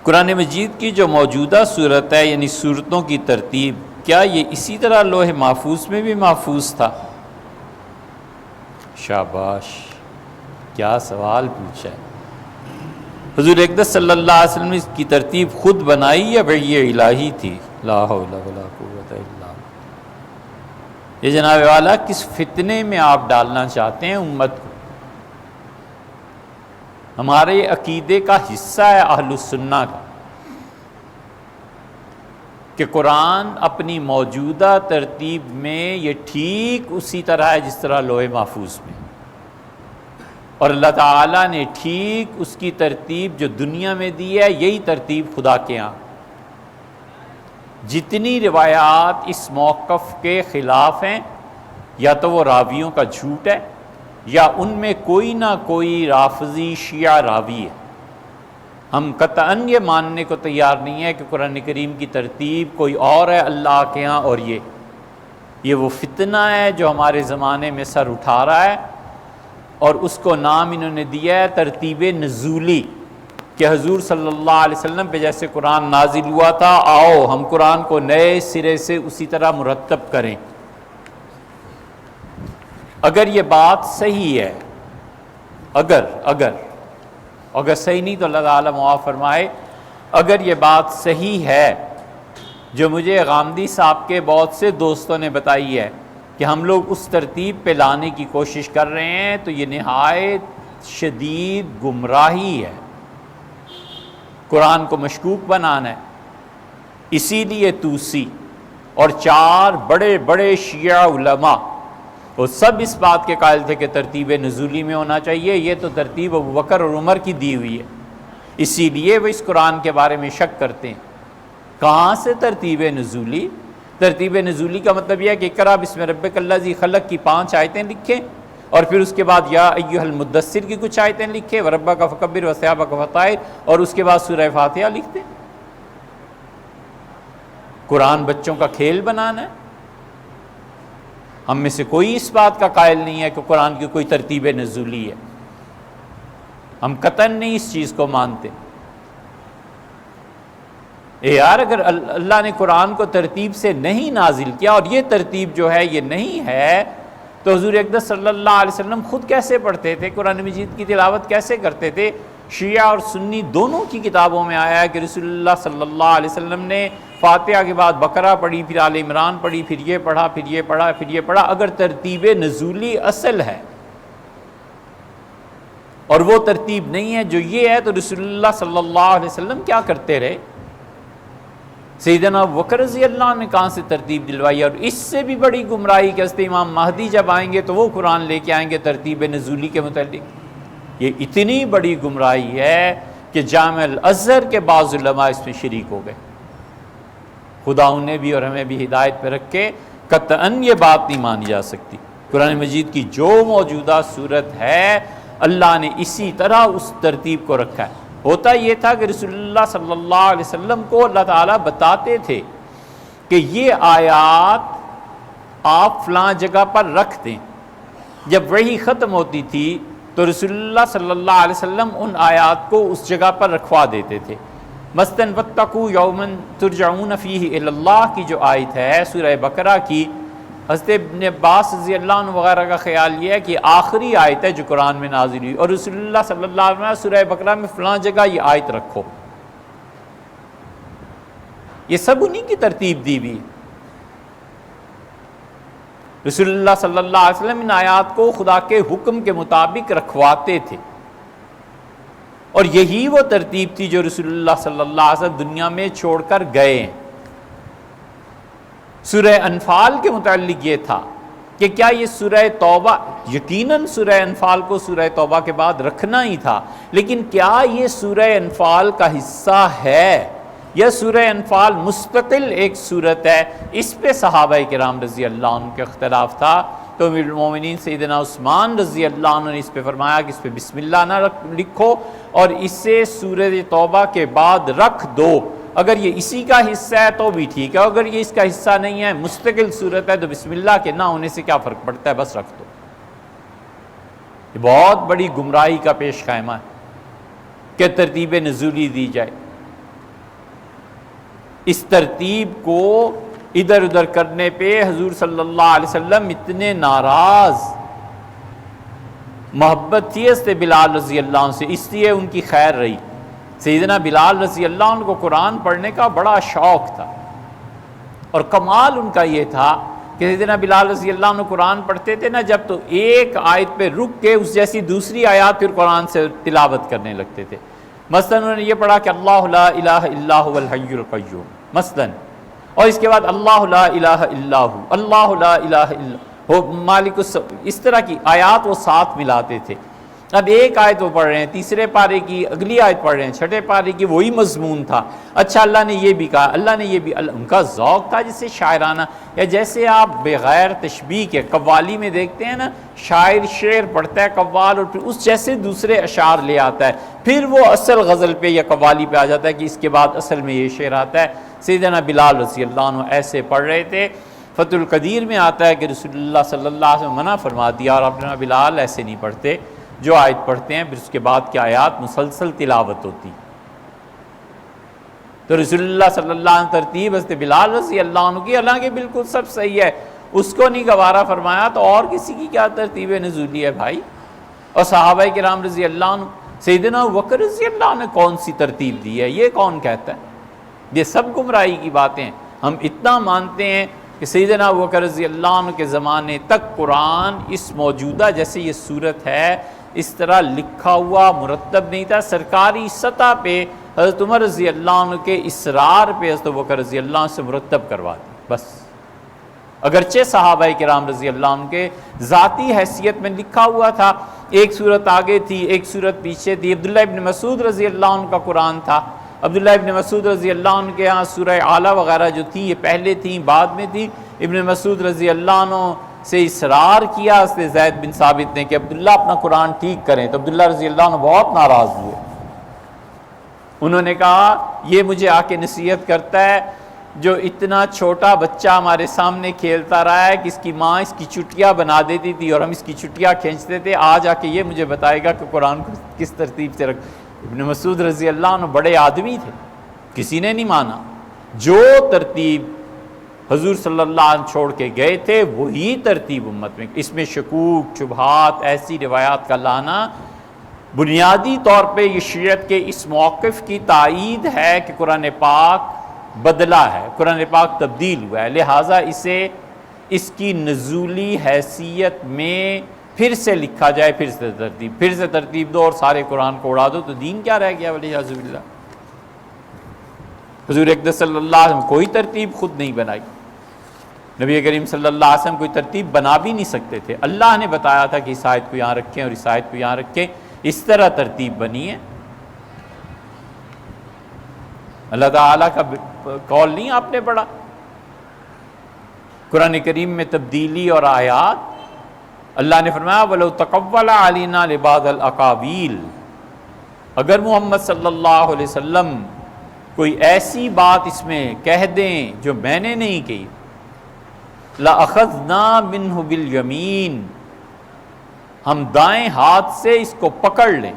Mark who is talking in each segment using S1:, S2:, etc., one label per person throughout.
S1: قرآن مجید کی جو موجودہ صورت ہے یعنی صورتوں کی ترتیب، کیا یہ اسی طرح لوح محفوظ میں بھی محفوظ تھا؟ شاباش، کیا سوال پوچھا ہے۔ حضور اقدس صلی اللہ علیہ وسلم نے اس کی ترتیب خود بنائی یا وحی الہی تھی؟ لا حول ولا قوت الا باللہ۔ یہ جناب والا کس فتنے میں آپ ڈالنا چاہتے ہیں امت کو؟ ہمارے عقیدے کا حصہ ہے اہل السنہ کا کہ قرآن اپنی موجودہ ترتیب میں یہ ٹھیک اسی طرح ہے جس طرح لوح محفوظ میں، اور اللہ تعالیٰ نے ٹھیک اس کی ترتیب جو دنیا میں دی ہے یہی ترتیب خدا کے ہاں۔ جتنی روایات اس موقف کے خلاف ہیں یا تو وہ راویوں کا جھوٹ ہے یا ان میں کوئی نہ کوئی رافضی شیعہ راوی ہے۔ ہم قطعاً یہ ماننے کو تیار نہیں ہے کہ قرآن کریم کی ترتیب کوئی اور ہے اللہ کے ہاں، اور یہ وہ فتنہ ہے جو ہمارے زمانے میں سر اٹھا رہا ہے، اور اس کو نام انہوں نے دیا ہے ترتیب نزولی، کہ حضور صلی اللہ علیہ وسلم پہ جیسے قرآن نازل ہوا تھا، آؤ ہم قرآن کو نئے سرے سے اسی طرح مرتب کریں۔ اگر یہ بات صحیح ہے، اگر صحیح نہیں تو اللہ تعالیٰ معاف فرمائے، اگر یہ بات صحیح ہے جو مجھے غامدی صاحب کے بہت سے دوستوں نے بتائی ہے کہ ہم لوگ اس ترتیب پہ لانے کی کوشش کر رہے ہیں، تو یہ نہایت شدید گمراہی ہے۔ قرآن کو مشکوک بنانا ہے۔ اسی لیے توسی اور 4 بڑے بڑے شیعہ علماء وہ سب اس بات کے قائل تھے کہ ترتیب نزولی میں ہونا چاہیے، یہ تو ترتیب ابوبکر اور عمر کی دی ہوئی ہے، اسی لیے وہ اس قرآن کے بارے میں شک کرتے ہیں۔ کہاں سے ترتیب نزولی؟ ترتیب نزولی کا مطلب یہ ہے کہ اقرأ بسم ربک الذی خلق کی 5 آیتیں لکھیں، اور پھر اس کے بعد یا ایھا المدثر کی کچھ آیتیں لکھیں، وربک فکبر وثیابک فطہر، اور اس کے بعد سورہ فاتحہ لکھ دیں۔ قرآن بچوں کا کھیل بنانا ہے؟ ہم میں سے کوئی اس بات کا قائل نہیں ہے کہ قرآن کی کوئی ترتیب نزولی ہے، ہم قطعاً نہیں اس چیز کو مانتے۔ یار اگر اللہ نے قرآن کو ترتیب سے نہیں نازل کیا اور یہ ترتیب جو ہے یہ نہیں ہے، تو حضور اقدس صلی اللہ علیہ وسلم خود کیسے پڑھتے تھے، قرآن مجید کی تلاوت کیسے کرتے تھے؟ شیعہ اور سنی دونوں کی کتابوں میں آیا ہے کہ رسول اللہ صلی اللہ علیہ وسلم نے فاتحہ کے بعد بقرہ پڑھی، پھر آل عمران پڑھی، پھر یہ پڑھا، پھر یہ پڑھا، پھر یہ پڑھا۔ اگر ترتیب نزولی اصل ہے اور وہ ترتیب نہیں ہے جو یہ ہے، تو رسول اللہ صلی اللہ علیہ وسلم کیا کرتے رہے؟ سیدنا ابوبکر رضی اللہ عنہ نے کہاں سے ترتیب دلوائی؟ اور اس سے بھی بڑی گمراہی کہ حضرت امام مہدی جب آئیں گے تو وہ قرآن لے کے آئیں گے ترتیب نزولی کے متعلق۔ یہ اتنی بڑی گمراہی ہے کہ جامع الازہر کے بعض علماء اس میں شریک ہو گئے۔ خدا انہیں بھی اور ہمیں بھی ہدایت پہ رکھ کے، قطعاً یہ بات نہیں مانی جا سکتی۔ قرآن مجید کی جو موجودہ صورت ہے اللہ نے اسی طرح اس ترتیب کو رکھا ہے۔ ہوتا یہ تھا کہ رسول اللہ صلی اللہ علیہ وسلم کو اللہ تعالیٰ بتاتے تھے کہ یہ آیات آپ فلاں جگہ پر رکھ دیں۔ جب وحی ختم ہوتی تھی تو رسول اللہ صلی اللہ علیہ وسلم ان آیات کو اس جگہ پر رکھوا دیتے تھے۔ مثلاً واتقوا یوما ترجعون فیہ الی اللہ کی جو آیت ہے سورہ بقرہ کی، حضرت ابن عباس رضی اللہ عنہ وغیرہ کا خیال یہ ہے کہ آخری آیت ہے جو قرآن میں نازل ہوئی، اور رسول اللہ صلی اللہ علیہ وسلم سورہ بقرہ میں فلاں جگہ یہ آیت رکھو۔ یہ سب انہی کی ترتیب دی ہوئی۔ رسول اللہ صلی اللہ علیہ وسلم ان آیات کو خدا کے حکم کے مطابق رکھواتے تھے، اور یہی وہ ترتیب تھی جو رسول اللہ صلی اللہ علیہ وسلم دنیا میں چھوڑ کر گئے ہیں۔ سورہ انفال کے متعلق یہ تھا کہ کیا یہ سورہ توبہ، یقیناً سورہ انفال کو سورہ توبہ کے بعد رکھنا ہی تھا، لیکن کیا یہ سورہ انفال کا حصہ ہے یا سورہ انفال مستقل ایک صورت ہے؟ اس پہ صحابہ کرام رضی اللہ عنہ کے اختلاف تھا۔ تو امیر المومنین سیدنا عثمان رضی اللہ عنہ نے اس پہ فرمایا کہ اس پہ بسم اللہ نہ لکھو اور اسے سورہ توبہ کے بعد رکھ دو۔ اگر یہ اسی کا حصہ ہے تو بھی ٹھیک ہے، اگر یہ اس کا حصہ نہیں ہے، مستقل صورت ہے، تو بسم اللہ کے نہ ہونے سے کیا فرق پڑتا ہے، بس رکھ دو۔ یہ بہت بڑی گمراہی کا پیش خیمہ ہے کہ ترتیب نزولی دی جائے۔ اس ترتیب کو ادھر ادھر کرنے پہ حضور صلی اللہ علیہ وسلم اتنے ناراض، محبت تھی اس سے بلال رضی اللہ عنہ سے، اس لیے ان کی خیر رہی۔ سیدنا بلال رضی اللہ عنہ کو قرآن پڑھنے کا بڑا شوق تھا، اور کمال ان کا یہ تھا کہ سیدنا بلال رضی اللہ عنہ قرآن پڑھتے تھے نا جب، تو ایک آیت پہ رک کے اس جیسی دوسری آیات پھر قرآن سے تلاوت کرنے لگتے تھے۔ مثلا انہوں نے یہ پڑھا کہ اللہ لا الہ الا هو الحی القیوم مثلا، اور اس کے بعد اللہ لا الہ الا هو، اللہ لا الہ الا ہو مالک اس طرح کی آیات وہ ساتھ ملاتے تھے۔ اب ایک آیت وہ پڑھ رہے ہیں، تیسرے پارے کی اگلی آیت پڑھ رہے ہیں، چھٹے پارے کی وہی مضمون تھا، اچھا اللہ نے یہ بھی کہا، اللہ نے یہ بھی، ان کا ذوق تھا جسے شاعرانہ، یا جیسے آپ بغیر تشبیہ کے قوالی میں دیکھتے ہیں نا، شاعر شعر پڑھتا ہے قوال، اور پھر اس جیسے دوسرے اشعار لے آتا ہے، پھر وہ اصل غزل پہ یا قوالی پہ آ جاتا ہے کہ اس کے بعد اصل میں یہ شعر آتا ہے۔ سیدنا بلال رضی اللہ عنہ ایسے پڑھ رہے تھے۔ فتح القدیر میں آتا ہے کہ رسول اللہ صلی اللہ علیہ وسلم منع فرما دیا، اور اپنا بلال ایسے نہیں پڑھتے، جو آیت پڑھتے ہیں پھر اس کے بعد کی آیات مسلسل تلاوت ہوتی۔ تو رسول اللہ صلی اللہ علیہ وسلم ترتیب حضرت بلال رضی اللہ عنہ کی، حالانکہ بالکل سب صحیح ہے، اس کو نہیں گوارا فرمایا تو اور کسی کی کیا ترتیب نزولی ہے بھائی؟ اور صحابہ کرام رضی اللہ عنہ، سیدنا ابوبکر رضی اللہ عنہ نے کون سی ترتیب دی ہے؟ یہ کون کہتا ہے؟ یہ سب گمراہی کی باتیں۔ ہم اتنا مانتے ہیں کہ سیدنا ابوبکر رضی اللہ عنہ کے زمانے تک قرآن اس موجودہ جیسے یہ صورت ہے اس طرح لکھا ہوا مرتب نہیں تھا، سرکاری سطح پہ حضرت عمر رضی اللہ عنہ کے اصرار پہ حضرت ابوبکر رضی اللہ عنہ سے مرتب کروا دی بس۔ اگرچہ صحابہ کرام رضی اللہ عنہ کے ذاتی حیثیت میں لکھا ہوا تھا، ایک صورت آگے تھی ایک صورت پیچھے تھی۔ عبداللہ ابن مسعود رضی اللہ عنہ کا قرآن تھا، عبداللہ ابن مسعود رضی اللہ عنہ کے ہاں سورہ اعلیٰ وغیرہ جو تھی یہ پہلے تھیں بعد میں تھی۔ ابن مسعود رضی اللہ عنہ سے اصرار کیا اس نے زید بن ثابت نے کہ عبداللہ اپنا قرآن ٹھیک کریں، تو عبداللہ رضی اللہ عنہ بہت ناراض ہوئے۔ انہوں نے کہا یہ مجھے آ کے نصیحت کرتا ہے جو اتنا چھوٹا بچہ ہمارے سامنے کھیلتا رہا ہے کہ اس کی ماں اس کی چٹیاں بنا دیتی تھی اور ہم اس کی چٹیاں کھینچتے تھے، آج آ کے یہ مجھے بتائے گا کہ قرآن کو کس ترتیب سے رکھ۔ ابن مسعود رضی اللہ عنہ بڑے آدمی تھے، کسی نے نہیں مانا، جو ترتیب حضور صلی اللہ علیہ وسلم چھوڑ کے گئے تھے وہی ترتیب امت میں۔ اس میں شکوک شبہات ایسی روایات کا لانا بنیادی طور پہ یہ شیعت کے اس موقف کی تائید ہے کہ قرآن پاک بدلا ہے، قرآن پاک تبدیل ہوا ہے، لہٰذا اسے اس کی نزولی حیثیت میں پھر سے لکھا جائے، پھر سے ترتیب دو اور سارے قرآن کو اڑا دو، تو دین کیا رہ گیا والعیاذ باللہ۔ حضور اقدس صلی اللہ علیہ وسلم کوئی ترتیب خود نہیں بنائی، نبی کریم صلی اللہ علیہ وسلم کوئی ترتیب بنا بھی نہیں سکتے تھے، اللہ نے بتایا تھا کہ اس آیت کو یہاں رکھیں اور اس آیت کو یہاں رکھیں، اس طرح ترتیب بنی ہے۔ اللہ تعالیٰ کا قول نہیں آپ نے پڑھا؟ قرآن کریم میں تبدیلی اور آیات، اللہ نے فرمایا وَلَوْ تَقَوَّلَ عَلَيْنَا لِبَعْضَ الْأَقَاوِيلِ، اگر محمد صلی اللہ علیہ وسلم کوئی ایسی بات اس میں کہہ دیں جو میں نے نہیں کہی، لَأَخَذْنَا مِنْهُ بِالْيَمِينِ، ہم دائیں ہاتھ سے اس کو پکڑ لیں،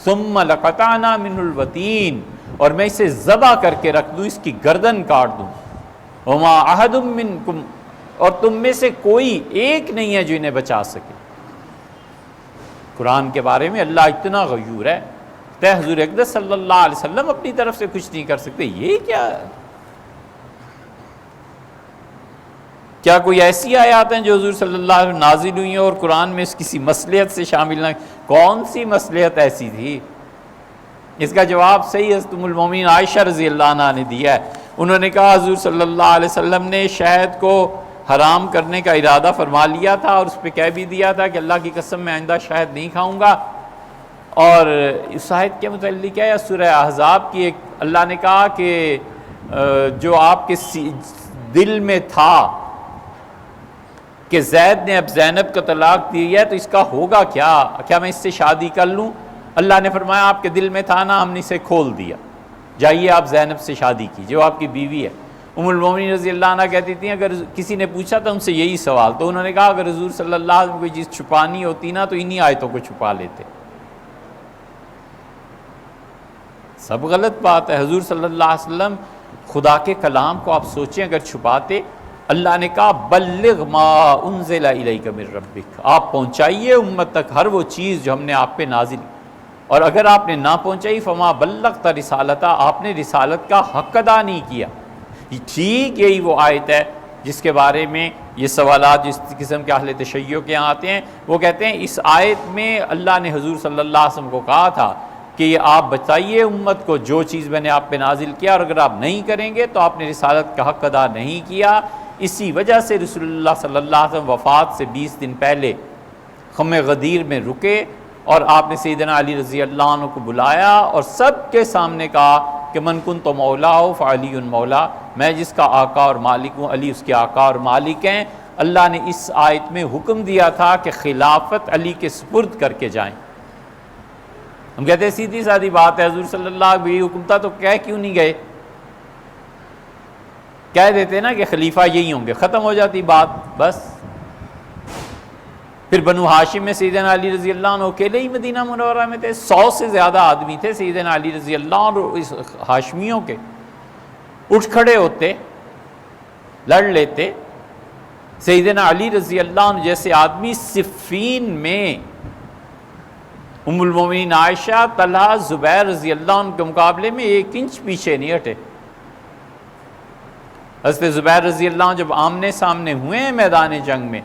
S1: ثُمَّ لَقَطَعْنَا مِنْهُ الْوَتِينَ، اور میں اسے ذبح کر کے رکھ دوں، اس کی گردن کاٹ دوں، وَمَا أَحَدٌ مِّنْكُمْ، اور تم میں سے کوئی ایک نہیں ہے جو انہیں بچا سکے۔ قرآن کے بارے میں اللہ اتنا غیور ہے، تے حضور اقدس صلی اللہ علیہ وسلم اپنی طرف سے کچھ نہیں کر سکتے، یہ کیا ہے؟ کیا کوئی ایسی آیات ہیں جو حضور صلی اللہ علیہ وسلم نازل ہوئی ہیں اور قرآن میں اس کسی مصلحت سے شامل نہ؟ کون سی مصلحت ایسی تھی؟ اس کا جواب صحیح حضرت ام المومنین عائشہ رضی اللہ عنہا نے دیا ہے۔ انہوں نے کہا حضور صلی اللہ علیہ وسلم نے شہد کو حرام کرنے کا ارادہ فرما لیا تھا اور اس پہ کہہ بھی دیا تھا کہ اللہ کی قسم میں آئندہ شہد نہیں کھاؤں گا، اور اس آیت کے متعلق ہے یا سورہ احزاب کی ایک، اللہ نے کہا کہ جو آپ کے دل میں تھا کہ زید نے اب زینب کا طلاق دی ہے تو اس کا ہوگا کیا میں اس سے شادی کر لوں؟ اللہ نے فرمایا آپ کے دل میں تھا نا، ہم نے اسے کھول دیا، جائیے آپ زینب سے شادی کیجیے، وہ آپ کی بیوی ہے۔ ام المومنین رضی اللہ عنہ کہتی تھیں اگر کسی نے پوچھا تھا ان سے یہی سوال، تو انہوں نے کہا اگر حضور صلی اللہ علیہ وسلم کوئی چیز چھپانی ہوتی نا تو انہی آیتوں کو چھپا لیتے۔ سب غلط بات ہے۔ حضور صلی اللہ علیہ وسلم خدا کے کلام کو آپ سوچیں اگر چھپاتے. اللہ نے کہا بلغ ما انزل الیک من ربک، آپ پہنچائیے امت تک ہر وہ چیز جو ہم نے آپ پہ نازل، اور اگر آپ نے نہ پہنچائی فما بلغت رسالتہ، آپ نے رسالت کا حق ادا نہیں کیا. ٹھیک یہی وہ آیت ہے جس کے بارے میں یہ سوالات جس قسم کے اہل تشیع کے یہاں آتے ہیں. وہ کہتے ہیں اس آیت میں اللہ نے حضور صلی اللہ علیہ وسلم کو کہا تھا کہ یہ آپ بتائیے امت کو جو چیز میں نے آپ پہ نازل کیا، اور اگر آپ نہیں کریں گے تو آپ نے رسالت کا حق ادا نہیں کیا. اسی وجہ سے رسول اللہ صلی اللہ علیہ وسلم وفات سے 20 دن پہلے خم غدیر میں رکے، اور آپ نے سیدنا علی رضی اللہ عنہ کو بلایا اور سب کے سامنے کہا کہ من کنت مولا فعلی مولا، میں جس کا آقا اور مالک ہوں علی اس کے آقا اور مالک ہیں. اللہ نے اس آیت میں حکم دیا تھا کہ خلافت علی کے سپرد کر کے جائیں. ہم کہتے ہیں سیدھی سادی بات ہے، حضور صلی اللہ علیہ وسلم حکم تھا تو کہہ کیوں نہیں گئے؟ کہہ دیتے نا کہ خلیفہ یہی ہوں گے، ختم ہو جاتی بات بس. پھر بنو ہاشم میں سیدنا علی رضی اللہ عنہ اکیلے ہی مدینہ منورہ میں تھے، 100 سے زیادہ آدمی تھے سیدنا علی رضی اللہ عنہ اس ہاشمیوں کے. اٹھ کھڑے ہوتے، لڑ لیتے. سیدنا علی رضی اللہ عنہ جیسے آدمی صفین میں ام المومنین عائشہ، طلحہ، زبیر رضی اللہ عنہ کے مقابلے میں 1 انچ پیچھے نہیں ہٹے. حضرت زبیر رضی اللہ عنہ جب آمنے سامنے ہوئے ہیں میدان جنگ میں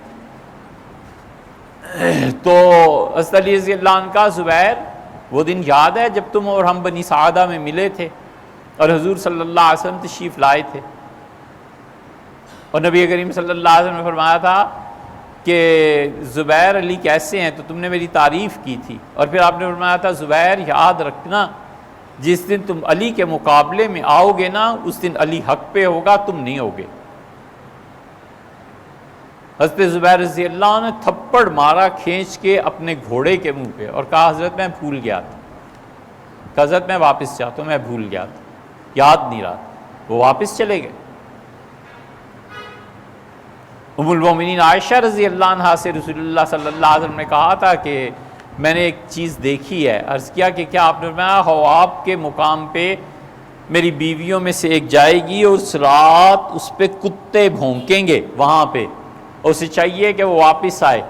S1: تو حضرت علی رضی اللہ عنہ کا زبیر وہ دن یاد ہے جب تم اور ہم بنی سعادہ میں ملے تھے اور حضور صلی اللہ علیہ وسلم تشریف لائے تھے، اور نبی کریم صلی اللہ علیہ وسلم نے فرمایا تھا کہ زبیر علی کیسے ہیں، تو تم نے میری تعریف کی تھی، اور پھر آپ نے فرمایا تھا زبیر یاد رکھنا جس دن تم علی کے مقابلے میں آؤ گے نا اس دن علی حق پہ ہوگا، تم نہیں ہوگے. حضرت زبیر رضی اللہ عنہ نے تھپڑ مارا کھینچ کے اپنے گھوڑے کے منہ پہ اور کہا حضرت میں بھول گیا تھا، کہ حضرت میں واپس چاہتا ہوں، میں بھول گیا تھا، یاد نہیں رہا. وہ واپس چلے گئے. ام المومنین عائشہ رضی اللہ عنہ سے رسول اللہ صلی اللہ علیہ وسلم نے کہا تھا کہ میں نے ایک چیز دیکھی ہے. عرض کیا کہ کیا؟ آپ نے فرمایا حواب کے مقام پہ میری بیویوں میں سے ایک جائے گی اور اس رات اس پہ کتے بھونکیں گے وہاں پہ، اور اسے چاہیے کہ وہ واپس آئے.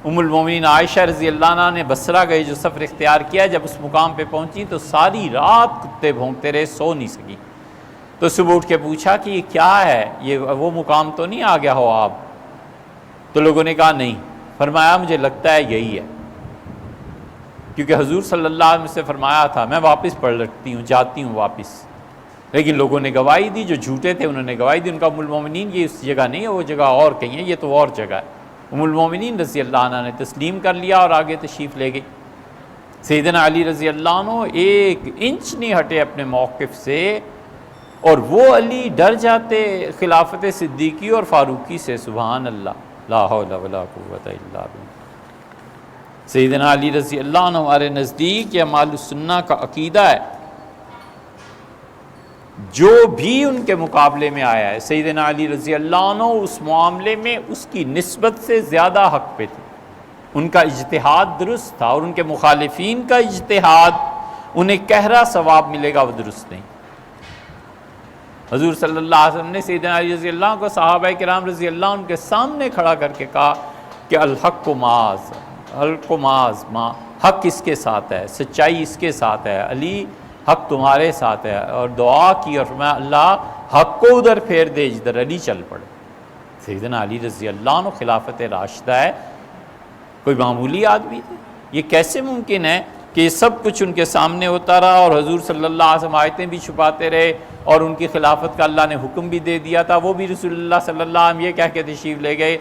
S1: ام المومنین عائشہ رضی اللہ عنہ نے بصرہ گئے جو سفر اختیار کیا، جب اس مقام پہ پہنچی تو ساری رات کتے بھونکتے رہے، سو نہیں سکی. تو صبح اٹھ کے پوچھا کہ یہ کیا ہے، یہ وہ مقام تو نہیں آ گیا حواب؟ تو لوگوں نے کہا نہیں. فرمایا مجھے لگتا ہے یہی ہے، کیونکہ حضور صلی اللہ علیہ وسلم سے فرمایا تھا میں واپس پلٹتی ہوں، جاتی ہوں واپس. لیکن لوگوں نے گواہی دی، جو جھوٹے تھے انہوں نے گواہی دی. ان کا ام المومنین یہ اس جگہ نہیں ہے، وہ جگہ اور کہیں ہے، یہ تو اور جگہ ہے. ام المومنین رضی اللہ عنہ نے تسلیم کر لیا اور آگے تشریف لے گئی. سیدنا علی رضی اللہ عنہ 1 انچ نہیں ہٹے اپنے موقف سے، اور وہ علی ڈر جاتے خلافت صدیقی اور فاروقی سے. سبحان اللہ، لا حول ولا قوت الا باللہ. سیدنا علی رضی اللہ عنہ ہمارے نزدیک یہ اعمال السنہ کا عقیدہ ہے. جو بھی ان کے مقابلے میں آیا ہے سیدنا علی رضی اللہ عنہ اس معاملے میں اس کی نسبت سے زیادہ حق پہ تھے. ان کا اجتہاد درست تھا، اور ان کے مخالفین کا اجتہاد انہیں کہرا ثواب ملے گا وہ درست نہیں. حضور صلی اللہ علیہ وسلم نے سیدنا علی رضی اللہ عنہ کو صحابہ کرام رضی اللہ عنہ کے سامنے کھڑا کر کے کہا کہ الحق معاذ، الحق معاذ، حق اس کے ساتھ ہے، سچائی اس کے ساتھ ہے، علی حق تمہارے ساتھ ہے. اور دعا کی اور فرمایا اللہ حق کو ادھر پھیر دے جدھر علی چل پڑے. سیدنا علی رضی اللہ عنہ خلافت راشدہ ہے، کوئی معمولی آدمی تھے. یہ کیسے ممکن ہے کہ یہ سب کچھ ان کے سامنے ہوتا رہا اور حضور صلی اللہ علیہ وسلم آیتیں بھی چھپاتے رہے، اور ان کی خلافت کا اللہ نے حکم بھی دے دیا تھا، وہ بھی رسول اللہ صلی اللہ علیہ وسلم یہ کہہ کے تشریف لے گئے.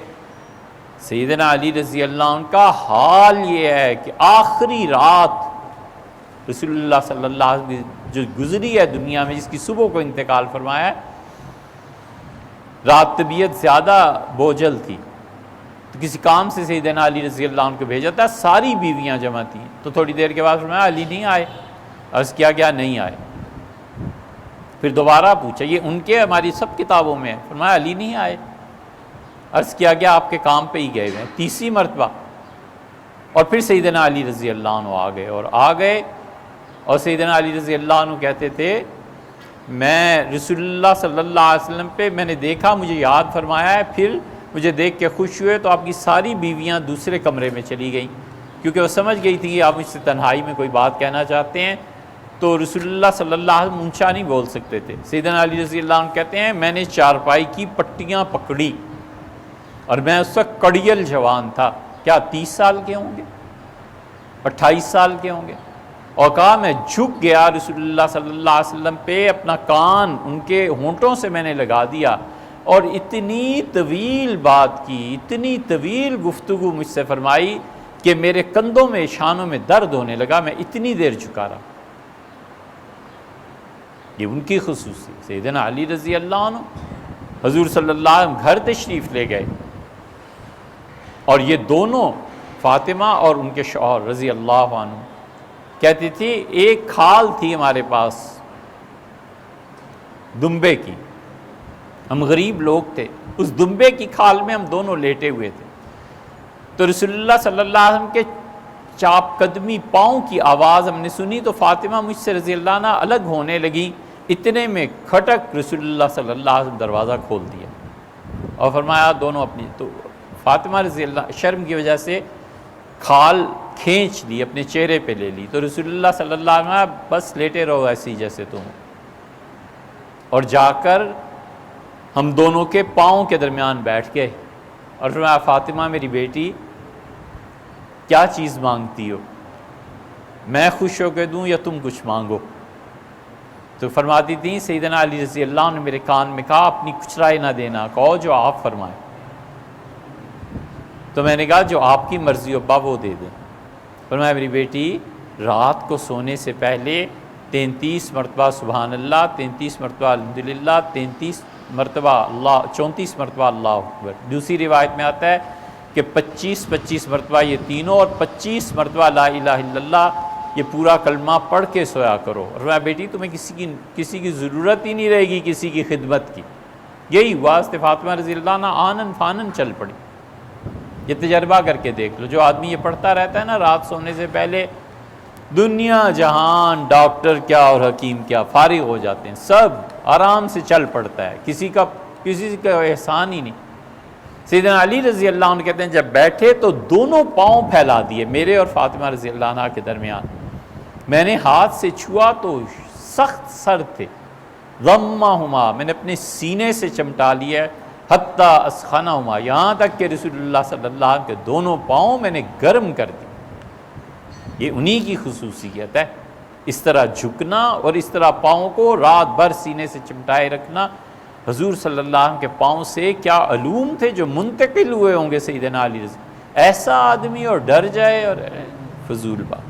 S1: سیدنا علی رضی اللہ عنہ کا حال یہ ہے کہ آخری رات رسول اللہ صلی اللہ علیہ وسلم جو گزری ہے دنیا میں، جس کی صبح کو انتقال فرمایا ہے، رات طبیعت زیادہ بوجھل تھی تو کسی کام سے سیدنا علی رضی اللہ عنہ کو بھیجا تھا. ساری بیویاں جمع تھیں. تو تھوڑی دیر کے بعد فرمایا علی نہیں آئے. عرض کیا گیا نہیں آئے. پھر دوبارہ پوچھا، یہ ان کے ہماری سب کتابوں میں ہے. فرمایا علی نہیں آئے. عرض کیا گیا آپ کے کام پہ ہی گئے ہوئے ہیں. تیسری مرتبہ اور پھر سیدنا علی رضی اللہ عنہ آ گئے. اور سیدنا علی رضی اللہ عنہ کہتے تھے میں رسول اللہ صلی اللہ علیہ وسلم پہ میں نے دیکھا، مجھے یاد فرمایا ہے، پھر مجھے دیکھ کے خوش ہوئے تو آپ کی ساری بیویاں دوسرے کمرے میں چلی گئیں، کیونکہ وہ سمجھ گئی تھی کہ آپ مجھ سے تنہائی میں کوئی بات کہنا چاہتے ہیں۔ تو رسول اللہ صلی اللہ علیہ وسلم اونچا نہیں بول سکتے تھے۔ سیدنا علی رضی اللہ عنہ کہتے ہیں میں نے چارپائی کی پٹیاں پکڑی اور میں اس وقت کڑیل جوان تھا، کیا 30 سال کے ہوں گے، 28 سال کے ہوں گے، اور کہا میں جھک گیا رسول اللہ صلی اللہ علیہ وسلم پہ، اپنا کان ان کے ہونٹوں سے میں نے لگا دیا اور اتنی طویل بات کی، اتنی طویل گفتگو مجھ سے فرمائی کہ میرے کندھوں میں، شانوں میں درد ہونے لگا، میں اتنی دیر جھکا رہا۔ یہ ان کی خصوصی سیدنا علی رضی اللہ عنہ حضور صلی اللہ علیہ وسلم گھر تشریف لے گئے، اور یہ دونوں فاطمہ اور ان کے شوہر رضی اللہ عنہ کہتی تھی ایک کھال تھی ہمارے پاس دمبے کی، ہم غریب لوگ تھے، اس دمبے کی کھال میں ہم دونوں لیٹے ہوئے تھے، تو رسول اللہ صلی اللہ علیہ وسلم کے چاپ قدمی پاؤں کی آواز ہم نے سنی تو فاطمہ مجھ سے رضی اللہ عنہ الگ ہونے لگی، اتنے میں کھٹک رسول اللہ صلی اللہ علیہ وسلم دروازہ کھول دیا اور فرمایا دونوں اپنی، تو فاطمہ رضی اللہ شرم کی وجہ سے کھال کھینچ لی، اپنے چہرے پہ لے لی، تو رسول اللہ صلی اللہ علیہ وسلم بس لیٹے رہو ایسی جیسے تم، اور جا کر ہم دونوں کے پاؤں کے درمیان بیٹھ گئے اور فرمایا فاطمہ میری بیٹی کیا چیز مانگتی ہو، میں خوش ہو کے دوں یا تم کچھ مانگو؟ تو فرماتی تھیں سیدنا علی رضی اللہ عنہ نے میرے کان میں کہا اپنی کچھ رائے نہ دینا، کہو جو آپ فرمائیں، تو میں نے کہا جو آپ کی مرضی ہو ابا وہ دے دیں۔ فرمایا میری بیٹی رات کو سونے سے پہلے 33 مرتبہ سبحان اللہ، 33 مرتبہ الحمدللہ، 33 مرتبہ اللہ، 34 مرتبہ اللہ اکبر، دوسری روایت میں آتا ہے کہ 25 مرتبہ یہ تینوں اور 25 مرتبہ لا الہ الا اللہ، یہ پورا کلمہ پڑھ کے سویا کرو۔ اور میں بیٹی تمہیں کسی کی ضرورت ہی نہیں رہے گی کسی کی خدمت کی۔ یہی ہوا، فاطمہ رضی اللہ عنہ آنن فانن چل پڑی۔ یہ تجربہ کر کے دیکھ لو، جو آدمی یہ پڑھتا رہتا ہے نا رات سونے سے پہلے، دنیا جہان ڈاکٹر کیا اور حکیم کیا فارغ ہو جاتے ہیں، سب آرام سے چل پڑتا ہے، کسی کا احسان ہی نہیں۔ سیدنا علی رضی اللہ عنہ کہتے ہیں جب بیٹھے تو دونوں پاؤں پھیلا دیے میرے اور فاطمہ رضی اللہ عنہ کے درمیان، میں نے ہاتھ سے چھوا تو سخت سرد تھے، ضمہما میں نے اپنے سینے سے چمٹا لیا حتیٰ اسخنہما، یہاں تک کہ رسول اللہ صلی اللہ علیہ وسلم کے دونوں پاؤں میں نے گرم کر دی۔ یہ انہی کی خصوصیت ہے، اس طرح جھکنا اور اس طرح پاؤں کو رات بھر سینے سے چمٹائے رکھنا۔ حضور صلی اللہ علیہ وسلم کے پاؤں سے کیا علوم تھے جو منتقل ہوئے ہوں گے سیدنا علی رضی، ایسا آدمی اور ڈر جائے اور فضول بات۔